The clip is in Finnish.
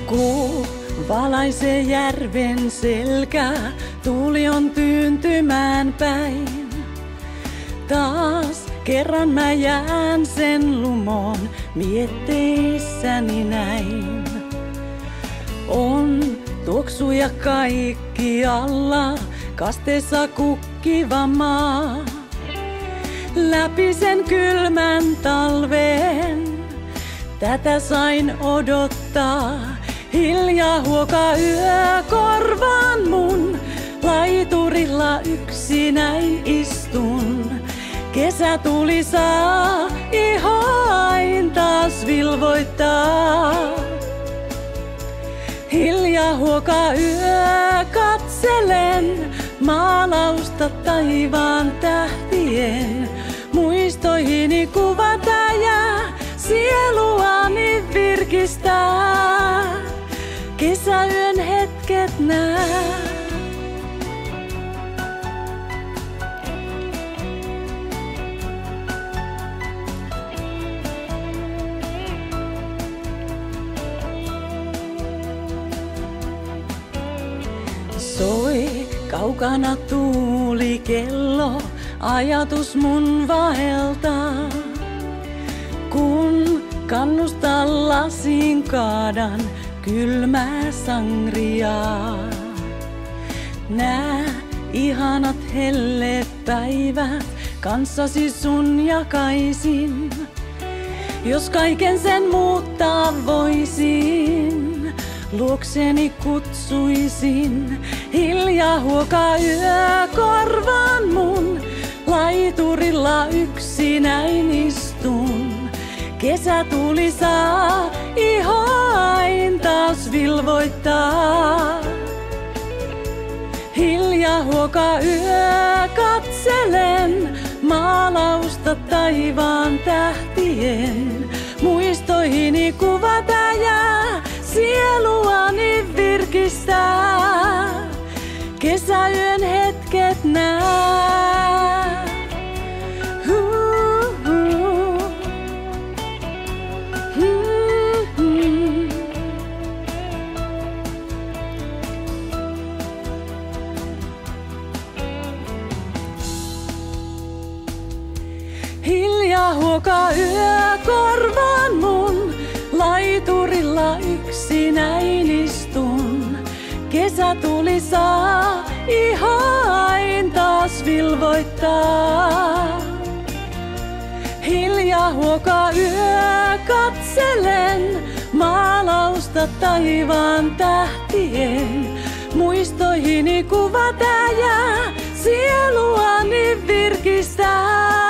Kuu valaisee järven selkää, tuuli on tyyntymään päin. Taas kerran mä jään sen lumoon, mietteissäni näin. On tuoksuja kaikkialla, kasteessa kukkiva maa. Läpi sen kylmän talven, tätä sain odottaa. Hiljaa huokaa yö korvaan mun, laiturilla yksinäin istun. Kesä tuli saa, ihoain taas vilvoittaa. Hiljaa huokaa yö, katselen maalausta taivaan tähtien. Muistoihini kuvata ja sieluani virkistää. Kesäyön hetket nää. Soi kaukana tuuli kello, ajatus mun vaeltaa. Kun kannusta lasiin kaadan kylmää sangriaa. Nää ihanat helleet päivät kanssasi sun jakaisin. Jos kaiken sen muuttaa voisin, luokseni kutsuisin. Hiljaa huokaa yö korvaan mun, laiturilla yksinäin istun. Kesä tuli saa, ihoain taas vilvoittaa. Hiljaa huokaa yö, katselen maalausta taivaan tähtien. Muistoihini kuvata ja sieluani virkistää. Kesäyön hetket nää. Hiljaa huokaa yö korvaan mun, laiturilla yksinäin istun. Kesä tuli saa, ihoain taas vilvoittaa. Hiljaa huokaa yö, katselen maalausta taivaan tähtien. Muistoihini kuvata ja sieluani virkistää.